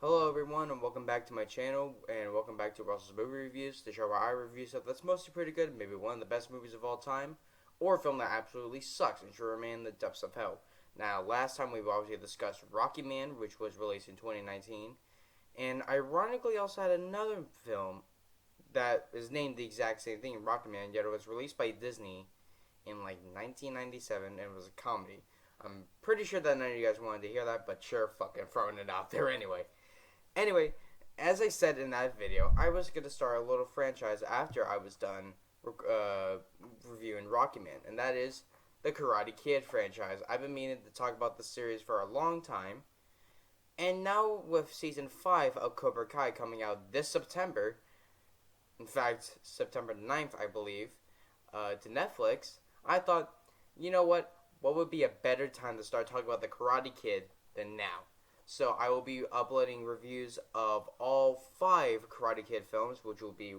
Hello everyone and welcome back to my channel and welcome back to Russell's Movie Reviews, the show where I review stuff that's mostly pretty good, maybe one of the best movies of all time, or a film that absolutely sucks and should remain in the depths of hell. Now, last time we've obviously discussed Rocky Man, which was released in 2019, and ironically also had another film that is named the exact same thing, Rocky Man, yet it was released by Disney in like 1997 and it was a comedy. I'm pretty sure that none of you guys wanted to hear that, but sure, fucking throwing it out there anyway. Anyway, as I said in that video, I was going to start a little franchise after I was done reviewing Rocky Man, and that is the Karate Kid franchise. I've been meaning to talk about this series for a long time, and now with Season 5 of Cobra Kai coming out this September, in fact, September 9th, I believe, to Netflix, I thought, you know what? What would be a better time to start talking about the Karate Kid than now? So I will be uploading reviews of all 5 Karate Kid films, which will be,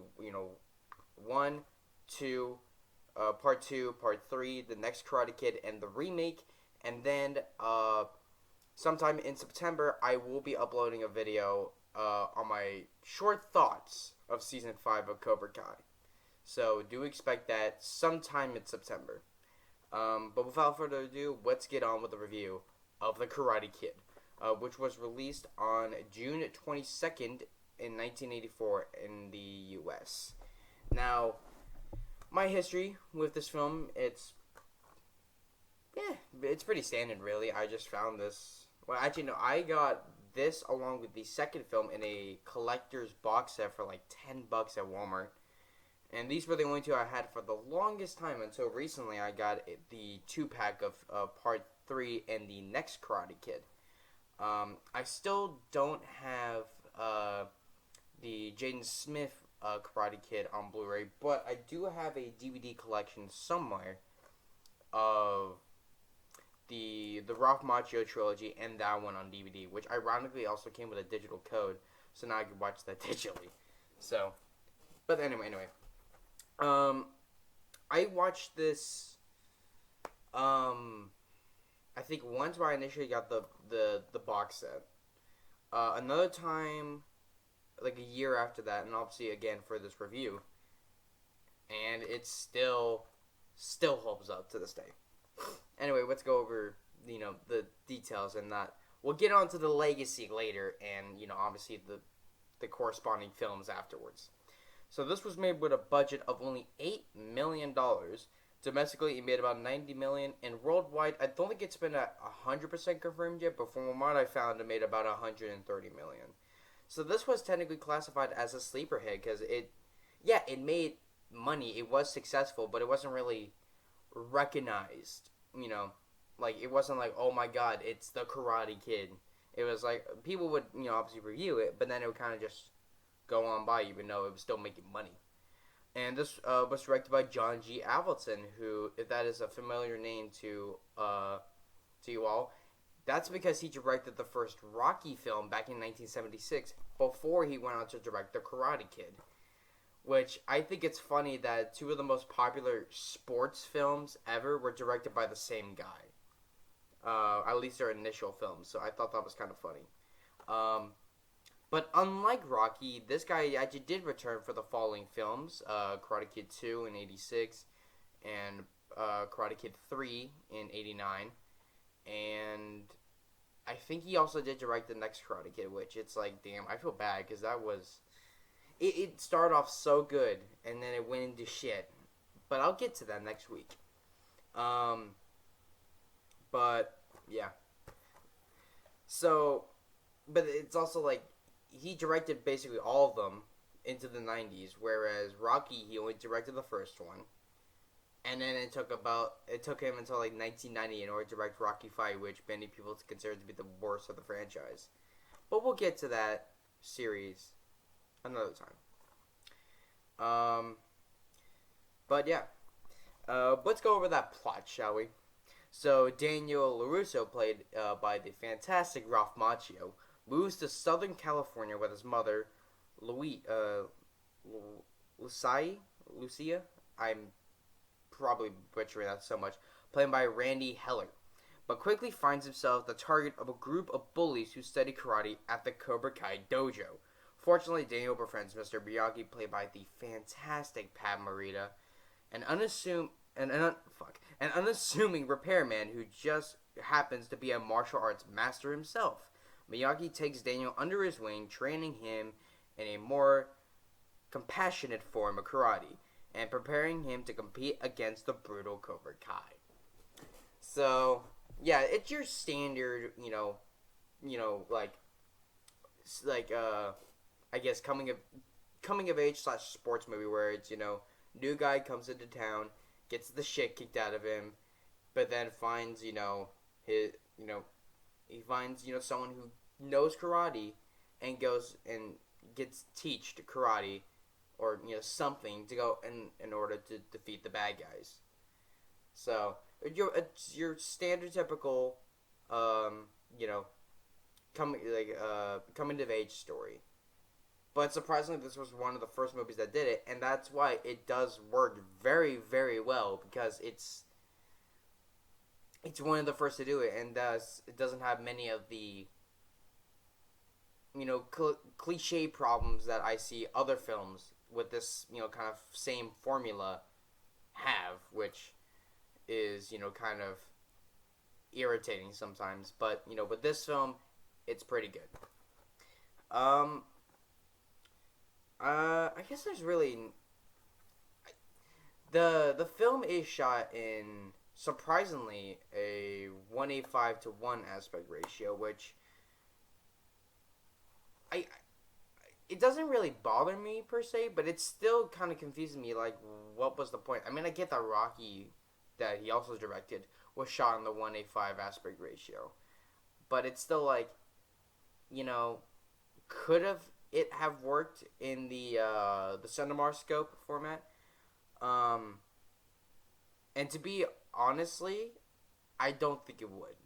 1, 2, Part 2, Part 3, the next Karate Kid, and the remake. And then sometime in September, I will be uploading a video on my short thoughts of Season 5 of Cobra Kai. So do expect that sometime in September. But without further ado, let's get on with the review of the Karate Kid. Which was released on June 22nd in 1984 in the U.S. Now, my history with this film, it's pretty standard, really. I just found this. Well, actually, no, I got this along with the second film in a collector's box set for like $10 at Walmart. And these were the only two I had for the longest time until recently I got the 2-pack of Part 3 and the next Karate Kid. I still don't have the Jaden Smith Karate Kid on Blu-ray, but I do have a DVD collection somewhere of the Ralph Macchio trilogy and that one on DVD, which ironically also came with a digital code, so now I can watch that digitally. So, but anyway, I watched this. I think once where I initially got the box set. Another time, like a year after that, and obviously again for this review. And it still holds up to this day. Anyway, let's go over, the details and that. We'll get on to the legacy later and, obviously the corresponding films afterwards. So this was made with a budget of only $8 million. Domestically, it made about $90 million, and worldwide, I don't think it's been 100% confirmed yet, but from what I found, it made about $130 million. So this was technically classified as a sleeper hit, because it made money, it was successful, but it wasn't really recognized, like, it wasn't like, oh my god, it's the Karate Kid. It was like, people would, obviously review it, but then it would kind of just go on by, even though it was still making money. And this was directed by John G. Avildsen, who, if that is a familiar name to you all, that's because he directed the first Rocky film back in 1976 before he went on to direct The Karate Kid. Which, I think it's funny that 2 of the most popular sports films ever were directed by the same guy. At least their initial films, so I thought that was kind of funny. But unlike Rocky, this guy actually did return for the following films, Karate Kid 2 in 86, and Karate Kid 3 in 89, and I think he also did direct the next Karate Kid, which it's like, damn, I feel bad, because that was, it started off so good, and then it went into shit, but I'll get to that next week. But, yeah. So, but it's also like, he directed basically all of them into the 90s, whereas Rocky, he only directed the first one. And then it took him until like 1990 in order to direct Rocky 5, which many people consider to be the worst of the franchise. But we'll get to that series another time. But yeah. Let's go over that plot, shall we? So Daniel Larusso, played by the fantastic Ralph Macchio, moves to Southern California with his mother, Lucia. I'm probably butchering that so much. Played by Randy Heller. but quickly finds himself the target of a group of bullies who study karate at the Cobra Kai dojo. Fortunately, Daniel befriends Mr. Miyagi, played by the fantastic Pat Morita, an unassuming repairman who just happens to be a martial arts master himself. Miyagi takes Daniel under his wing, training him in a more compassionate form of karate, and preparing him to compete against the brutal Cobra Kai. So, yeah, it's your standard, I guess coming of age / sports movie where it's, new guy comes into town, gets the shit kicked out of him, but then finds, he finds, someone who knows karate and goes and gets teached karate or, something to go in order to defeat the bad guys. So, it's your standard typical, coming of age story. But surprisingly, this was one of the first movies that did it, and that's why it does work very, very well, because it's one of the first to do it, and thus it doesn't have many of the, cliche problems that I see other films with this, kind of same formula have, which is, kind of irritating sometimes. But, with this film, it's pretty good. I guess there's really... The film is shot in, surprisingly, a 1:5 to 1 aspect ratio, which... It doesn't really bother me, per se, but it still kind of confuses me, like, what was the point? I mean, I get that Rocky, that he also directed, was shot in the 1:5 aspect ratio. But it's still, like, could it have worked in the CinemaScope format? And to be honestly, I don't think it would.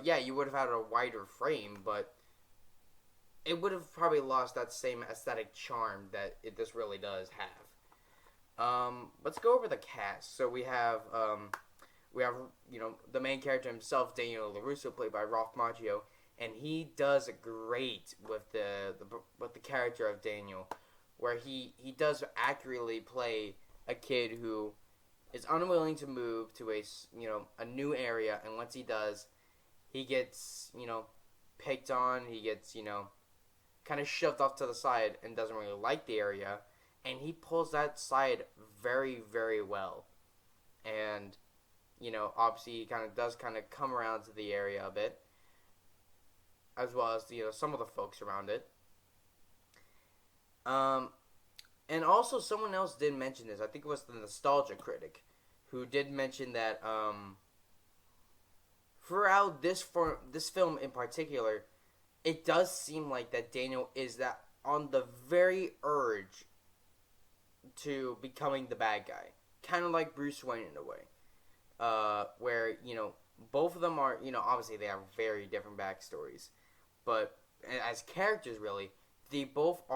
Yeah, you would have had a wider frame, but it would have probably lost that same aesthetic charm that this really does have. Let's go over the cast. So we have the main character himself, Daniel Larusso, played by Ralph Macchio, and he does great with the character of Daniel, where he does accurately play a kid who is unwilling to move to a new area, and once he does, he gets picked on, he gets kind of shoved off to the side and doesn't really like the area, and he pulls that side very, very well. And obviously he does come around to the area a bit, as well as some of the folks around it. And also someone else did mention this. I think it was the Nostalgia Critic, who did mention that throughout this film in particular, it does seem like that Daniel is that on the very urge to becoming the bad guy, kind of like Bruce Wayne in a way, where both of them are obviously they have very different backstories, but as characters really they both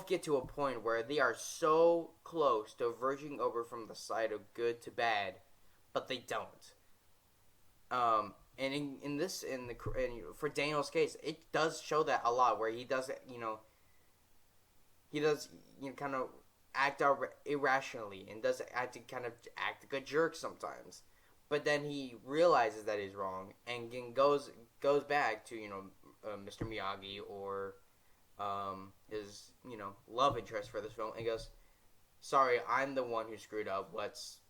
get to a point where they are so close to verging over from the side of good to bad, but they don't. And for Daniel's case, it does show that a lot, where he does kind of act out irrationally and does act like a jerk sometimes, but then he realizes that he's wrong and goes back to Mr. Miyagi or his love interest for this film and goes, sorry, I'm the one who screwed up, let's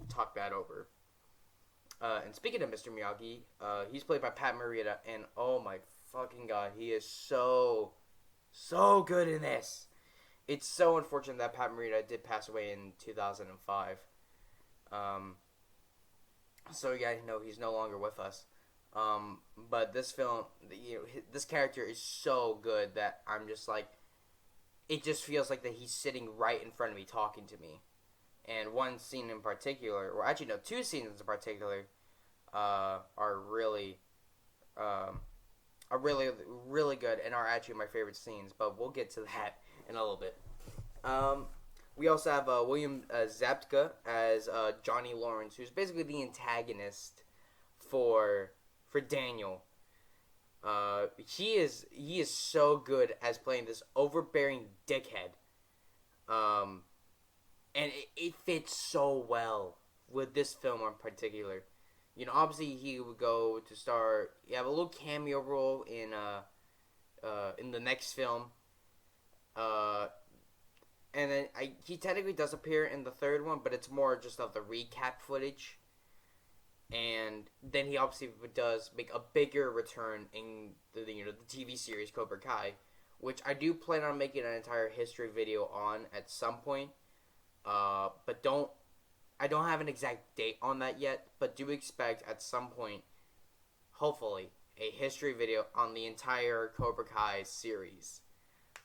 talk that over. And speaking of Mr. Miyagi, he's played by Pat Morita, and oh my fucking god, he is so good in this. It's so unfortunate that Pat Morita did pass away in 2005. So yeah, he's no longer with us. But this film, this character is so good that I'm just like, it just feels like that he's sitting right in front of me talking to me. And one scene in particular, or actually no, two scenes in particular, are really really good and are actually my favorite scenes. But we'll get to that in a little bit. We also have William Zabka as Johnny Lawrence, who's basically the antagonist for Daniel. He is so good as playing this overbearing dickhead. And it fits so well with this film in particular. Obviously he would go to start. You have a little cameo role in the next film. And then he technically does appear in the third one, but it's more just of the recap footage. And then he obviously does make a bigger return in the TV series Cobra Kai, which I do plan on making an entire history video on at some point. But I don't have an exact date on that yet, but do expect at some point, hopefully, a history video on the entire Cobra Kai series.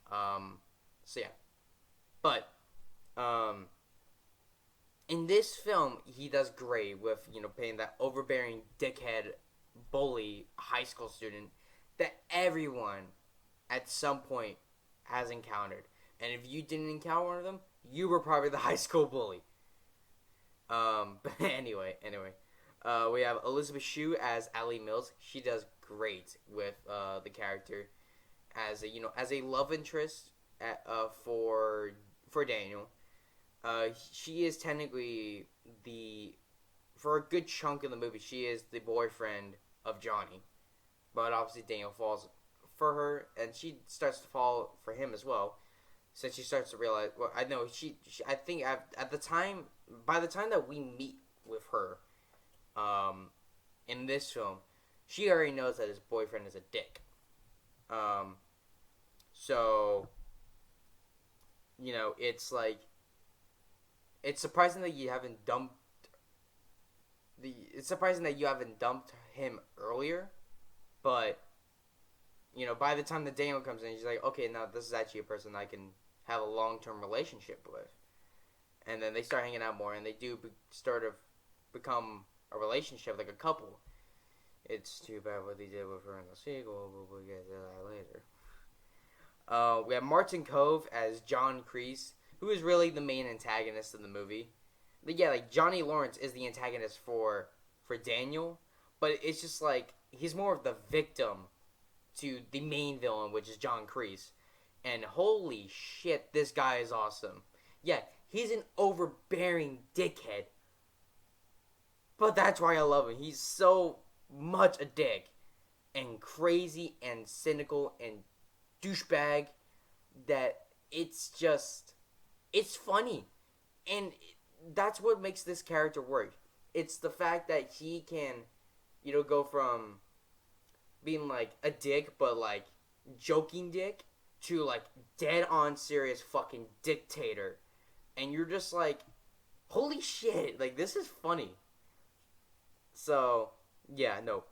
So yeah. But, in this film, he does great with, playing that overbearing dickhead bully high school student that everyone at some point has encountered. And if you didn't encounter one of them, you were probably the high school bully. But anyway, we have Elizabeth Shue as Allie Mills. She does great with the character as a love interest for Daniel. She is technically for a good chunk of the movie, she is the boyfriend of Johnny. But obviously Daniel falls for her, and she starts to fall for him as well. Since she starts to realize, well, I know I think by the time that we meet with her, in this film, she already knows that his boyfriend is a dick. So, it's like, it's surprising that you haven't dumped him earlier, but, by the time that Daniel comes in, she's like, okay, now this is actually a person I can have a long-term relationship with. And then they start hanging out more, and they do start to become a relationship, like a couple. It's too bad what they did with her in the sequel, but we'll get to that later. We have Martin Cove as John Crease, who is really the main antagonist in the movie. But yeah, like, Johnny Lawrence is the antagonist for Daniel, but it's just like, he's more of the victim to the main villain, which is John Crease. And holy shit, this guy is awesome. Yeah, he's an overbearing dickhead, but that's why I love him. He's so much a dick, and crazy, and cynical, and douchebag, that it's funny. And that's what makes this character work. It's the fact that he can, go from being, like, a dick, but, like, joking dick, to, like, dead-on serious fucking dictator. And you're just like, holy shit, like, this is funny. So, yeah, no.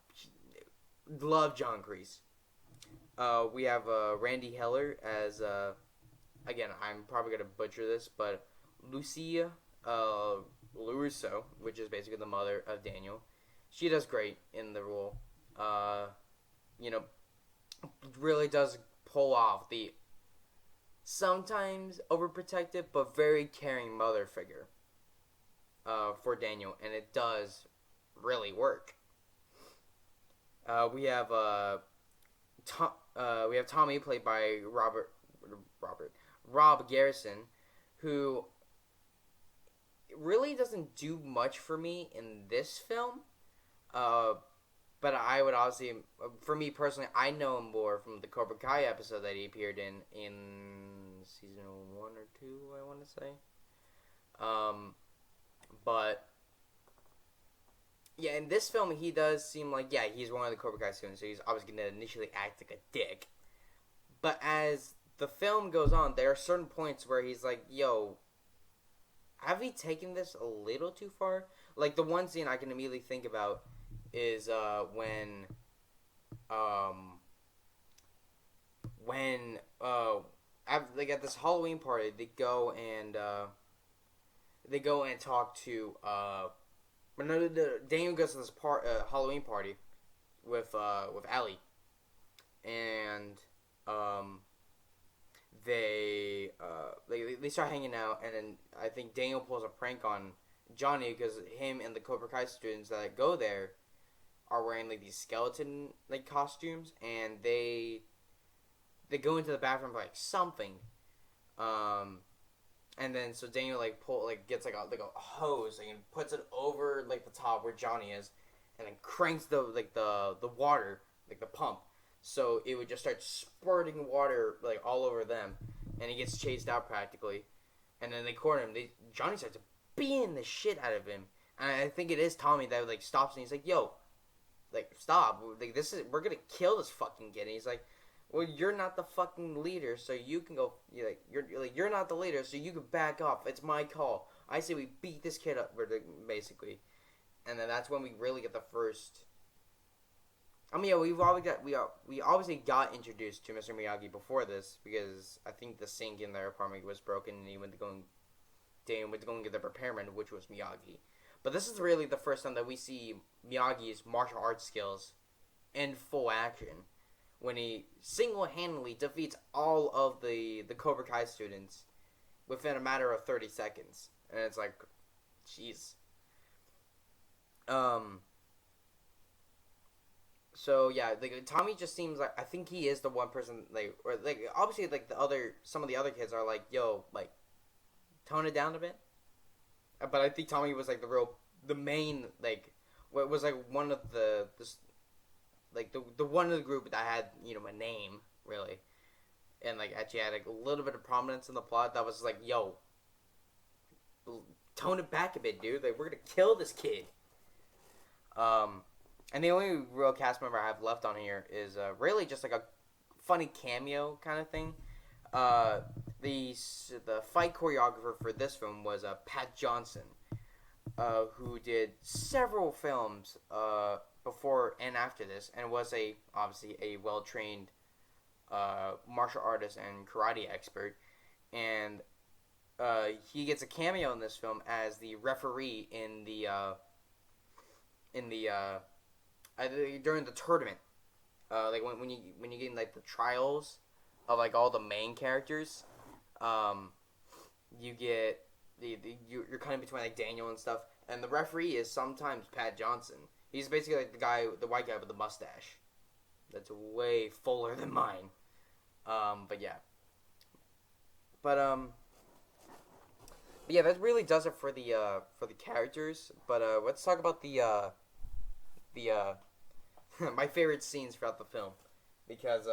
Love John Crease. We have Randy Heller as, again, I'm probably going to butcher this, but Lucia Larusso, which is basically the mother of Daniel. She does great in the role. Really does pull off the sometimes overprotective but very caring mother figure for Daniel, and it does really work. We have Tommy, played by Rob Garrison, who really doesn't do much for me in this film. But I would obviously, for me personally, I know him more from the Cobra Kai episode that he appeared in season 1 or 2, I want to say. But yeah, in this film, he does seem like, yeah, he's one of the Cobra Kai students, so he's obviously going to initially act like a dick. But as the film goes on, there are certain points where he's like, yo, have we taken this a little too far? Like, the one scene I can immediately think about is when at this Halloween party, they go and talk to Daniel goes to this Halloween party with Allie, and they start hanging out, and then I think Daniel pulls a prank on Johnny because him and the Cobra Kai students that go there are wearing like these skeleton like costumes, and they go into the bathroom for like something, and then so Daniel gets like a hose and puts it over like the top where Johnny is, and then cranks the water like the pump, so it would just start spurting water like all over them, and he gets chased out practically, and then they corner him. Johnny starts beating the shit out of him, and I think it is Tommy that like stops and he's like, "Yo, like stop! Like we're gonna kill this fucking kid." And he's like, "Well, you're not the fucking leader, so you can go. You're not the leader, so you can back off. It's my call. I say we beat this kid up, basically." And then that's when we really get the first. I mean, yeah, we obviously got introduced to Mr. Miyagi before this because I think the sink in their apartment was broken and Dan went to go and get the repairman, which was Miyagi. But this is really the first time that we see Miyagi's martial arts skills in full action, when he single-handedly defeats all of the Cobra Kai students within a matter of 30 seconds. And it's like, jeez. So yeah, like Tommy just seems like, I think he is the one person obviously like some of the other kids are like, yo, like tone it down a bit. But I think Tommy was like the main like what was like one of the one of the group that had a name really, and like actually had like a little bit of prominence in the plot. That was like, yo, tone it back a bit, dude. Like we're gonna kill this kid. And the only real cast member I have left on here is really just like a funny cameo kind of thing. The fight choreographer for this film was Pat Johnson, who did several films before and after this, and was obviously a well-trained martial artist and karate expert. And he gets a cameo in this film as the referee during the tournament, like when you get in like the trials of like all the main characters, you get you're kind of between like Daniel and stuff, and the referee is sometimes Pat Johnson. He's basically like the white guy with the mustache, that's way fuller than mine. But yeah, but yeah, that really does it for the characters. But let's talk about the my favorite scenes throughout the film, because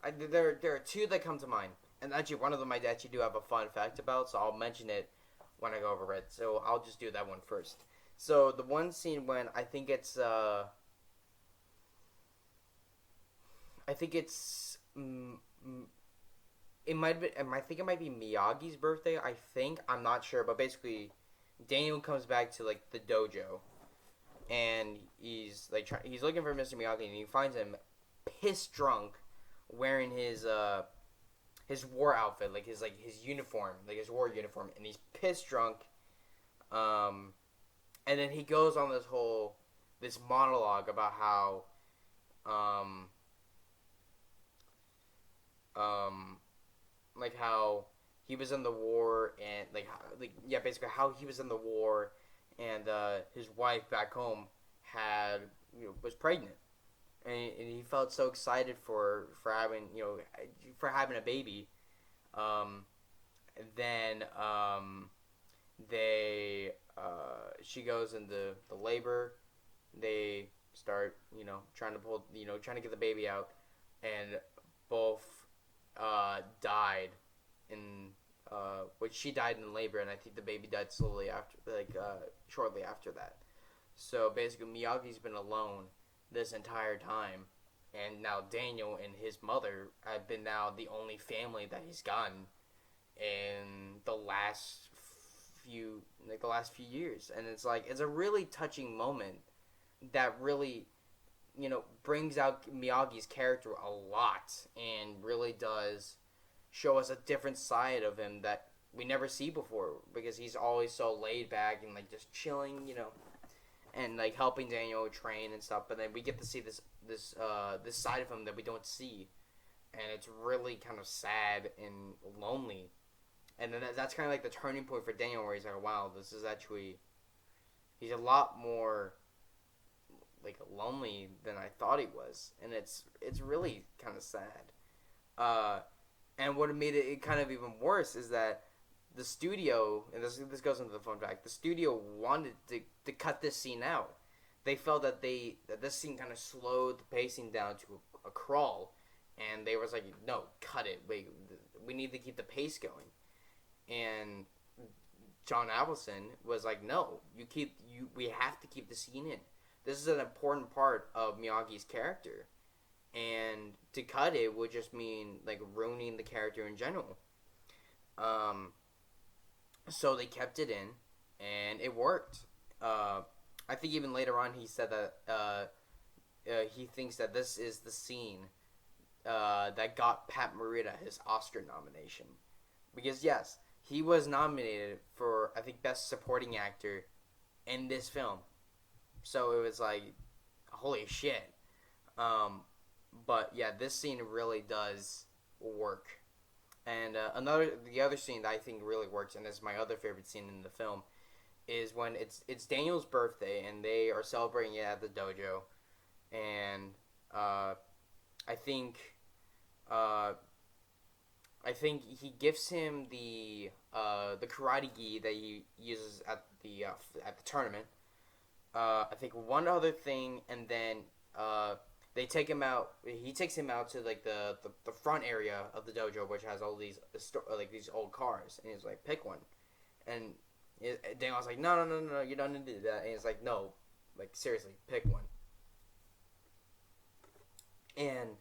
there are two that come to mind, and actually one of them I actually do have a fun fact about, so I'll mention it when I go over it. So I'll just do that one first. So the one scene when I think it's it might be, I think it might be Miyagi's birthday. I think, I'm not sure, but basically Daniel comes back to like the dojo, and he's like he's looking for Mr. Miyagi, and he finds him pissed drunk, wearing his war outfit, like his uniform, like his war uniform, and he's pissed drunk. And then he goes on this monologue about how like how he was in the war, and basically how he was in the war, and his wife back home was pregnant, and he felt so excited for having a baby. Then she goes into the labor. They start trying to get the baby out, and both died in which she died in labor, and I think the baby died slowly after, shortly after that. So basically Miyagi's been alone this entire time, and now Daniel and his mother have been now the only family that he's gotten in the last few years. And it's a really touching moment that really brings out Miyagi's character a lot, and really does show us a different side of him that we never see before, because he's always so laid back and just chilling, and helping Daniel train and stuff. But then we get to see this side of him that we don't see, and it's really kind of sad and lonely. And then that's kind of the turning point for Daniel, where he's like, wow, this is actually, he's a lot more like lonely than I thought he was, and it's really kind of sad. And what made it kind of even worse is that the studio, and this goes into the fun fact, the studio wanted to cut this scene out. They felt that this scene kind of slowed the pacing down to a crawl, and they was like, no, cut it. We need to keep the pace going. And John Avildsen was like, no, we have to keep the scene in. This is an important part of Miyagi's character, and to cut it would just mean like ruining the character in general. So they kept it in, and it worked. I think even later on he said that he thinks that this is the scene that got Pat Morita his Oscar nomination. Because yes, he was nominated for, I think, Best Supporting Actor in this film. So it was like, holy shit. But yeah, this scene really does work. And the other scene that I think really works, and is my other favorite scene in the film, is when it's Daniel's birthday and they are celebrating it at the dojo, and I think he gives him the karate gi that he uses at the tournament. I think one other thing, and then they take him out. He takes him out to like the front area of the dojo, which has all these these old cars, and he's like, pick one, and Daniel's like, no, you don't need to do that, and he's like, no, like seriously, pick one, and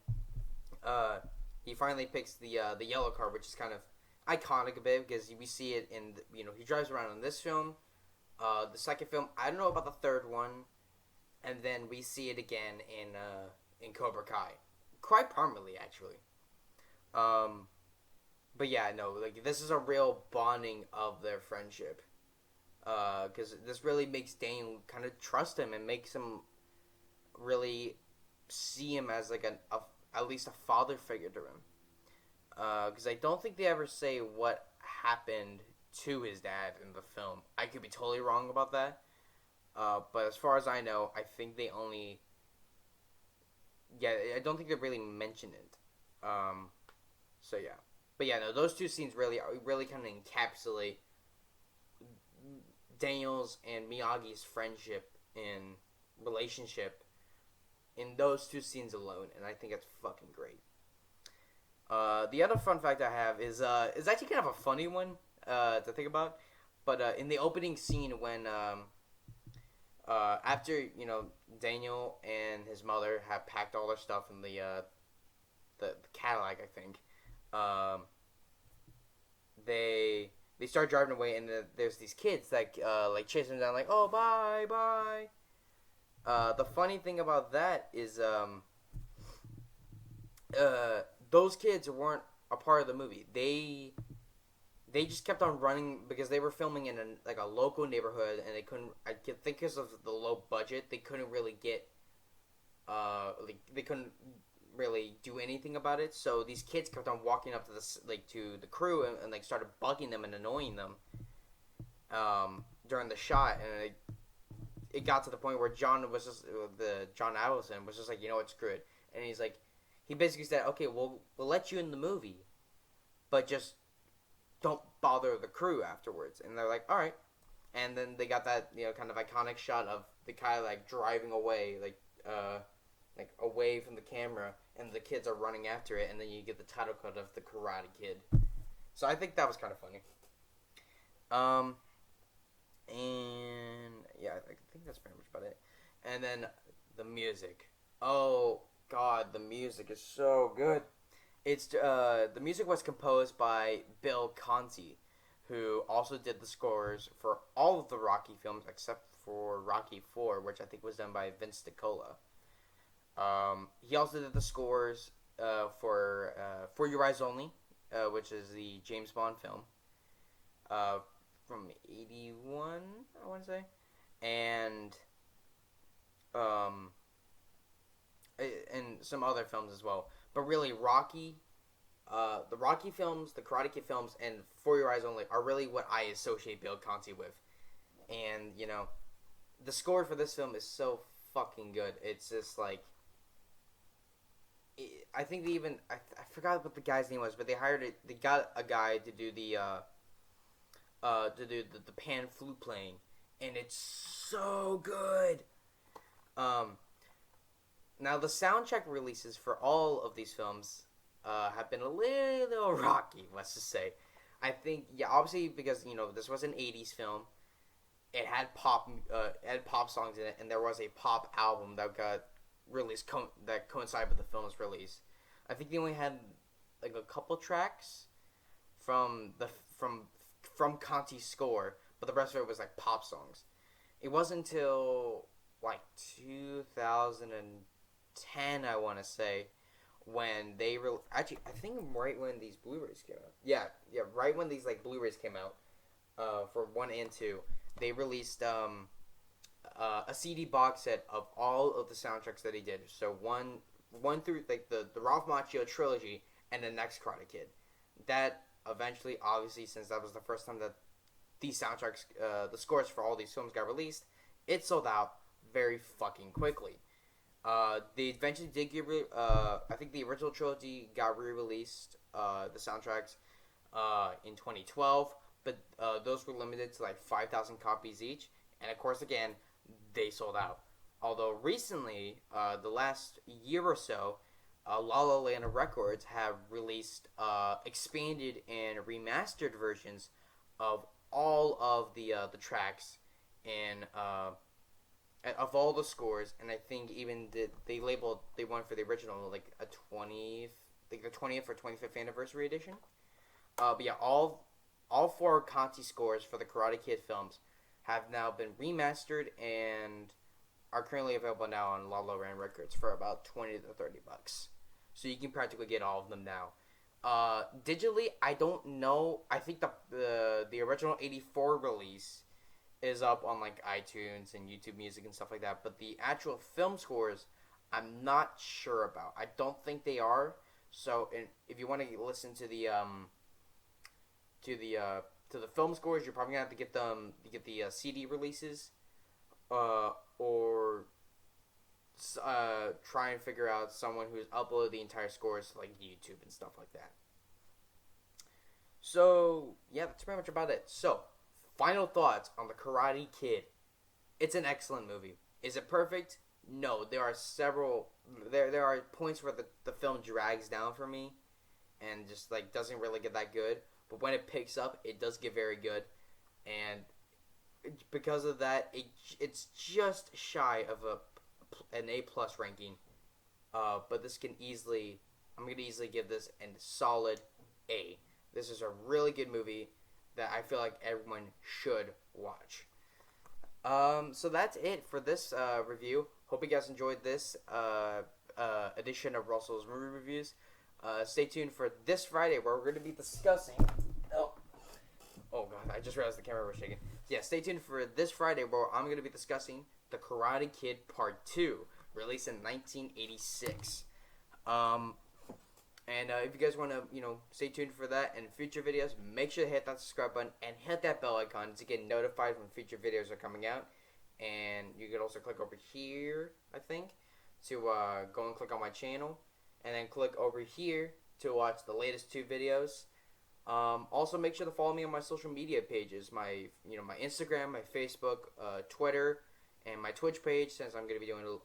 he finally picks the yellow car, which is kind of iconic a bit because we see it in he drives around in this film, the second film. I don't know about the third one, and then we see it again in Cobra Kai, quite prominently actually. But yeah, no, like this is a real bonding of their friendship, because this really makes Dane kind of trust him and makes him really see him as like at least a father figure to him. Because I don't think they ever say what happened to his dad in the film. I could be totally wrong about that. But as far as I know, I think they only... Yeah, I don't think they really mention it. So yeah. But yeah, no, those two scenes really kind of encapsulate Daniel's and Miyagi's friendship and relationship in those two scenes alone, and I think it's fucking great. The other fun fact I have is actually kind of a funny one to think about, but in the opening scene when after Daniel and his mother have packed all their stuff in the Cadillac, I think, they start driving away, and there's these kids that like chase them down, like, oh, bye. The funny thing about that is those kids weren't a part of the movie. They just kept on running because they were filming in a local neighborhood, and they couldn't. I think because of the low budget, they couldn't really get. They couldn't really do anything about it. So these kids kept on walking up to to the crew and like started bugging them and annoying them. During the shot, and it got to the point where John Avildsen was just like, what, screw it, and he's like, he basically said, okay, we'll let you in the movie, but just don't bother the crew afterwards. And they're like, all right. And then they got that kind of iconic shot of the guy like driving away, like away from the camera, and the kids are running after it, and then you get the title cut of the Karate Kid. So I think that was kind of funny. And yeah, I think that's pretty much about it. And then the music. Oh God, the music is so good. It's the music was composed by Bill Conti, who also did the scores for all of the Rocky films except for Rocky IV, which I think was done by Vince DiCola. He also did the scores for For Your Eyes Only, which is the James Bond film from 81, I want to say, and some other films as well. But really, Rocky, the Rocky films, the Karate Kid films, and For Your Eyes Only are really what I associate Bill Conti with. And the score for this film is so fucking good. It's just like, I think they even I forgot what the guy's name was, but they got a guy to do the pan flute playing, and it's so good. Um, Now the soundtrack releases for all of these films have been a little rocky. Let's just say, I think obviously because this was an '80s film, it had pop songs in it, and there was a pop album that got released that coincided with the film's release. I think they only had like a couple tracks from Conti's score, but the rest of it was like pop songs. It wasn't until like 2010, I want to say, when they actually I think right when these Blu-rays came out. Yeah, right when these like Blu-rays came out, for 1 and 2, they released a CD box set of all of the soundtracks that he did. So one through like the Ralph Macchio trilogy and the next Karate Kid. That eventually, obviously, since that was the first time that these soundtracks, the scores for all these films got released, it sold out very fucking quickly. They eventually did get I think the original trilogy got re-released, the soundtracks, in 2012, but those were limited to like 5,000 copies each, and of course, again, they sold out. Although recently, the last year or so, La La Land Records have released expanded and remastered versions of all of the tracks and of all the scores, and I think even they went for the original like a 20th or 25th anniversary edition. But yeah, all 4 Conti scores for the Karate Kid films have now been remastered and are currently available now on La La Land Records for about $20 to $30. So you can practically get all of them now. Digitally, I don't know. I think the original '84 release is up on like iTunes and YouTube Music and stuff like that. But the actual film scores, I'm not sure about. I don't think they are. So if you want to listen to the film scores, you're probably gonna have to get them. You get the CD releases, or try and figure out someone who's uploaded the entire scores to like YouTube and stuff like that. So yeah, that's pretty much about it. So final thoughts on the Karate Kid. It's an excellent movie. Is it perfect? No. There are several. There are points where the film drags down for me, and just like doesn't really get that good. But when it picks up, it does get very good, and because of that, it's just shy of an A+ ranking. But this can I'm gonna easily give this a solid A. This is a really good movie that I feel like everyone should watch. So that's it for this review. Hope you guys enjoyed this edition of Russell's Movie Reviews. Stay tuned for this Friday where we're going to be discussing... Oh god, I just realized the camera was shaking. Yeah, stay tuned for this Friday where I'm going to be discussing The Karate Kid Part 2, released in 1986. And if you guys want to, stay tuned for that and future videos, make sure to hit that subscribe button and hit that bell icon to get notified when future videos are coming out. And you can also click over here, I think, to go and click on my channel. And then click over here to watch the latest 2 videos. Also, make sure to follow me on my social media pages, my Instagram, my Facebook, Twitter, and my Twitch page, since I'm going to be doing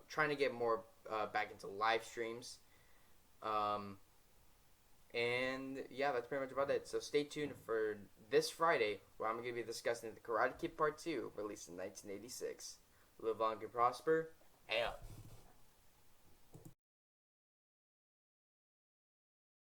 trying to get more back into live streams. And yeah, that's pretty much about it. So stay tuned for this Friday, where I'm going to be discussing The Karate Kid Part 2, released in 1986. Live long and prosper. Hey up.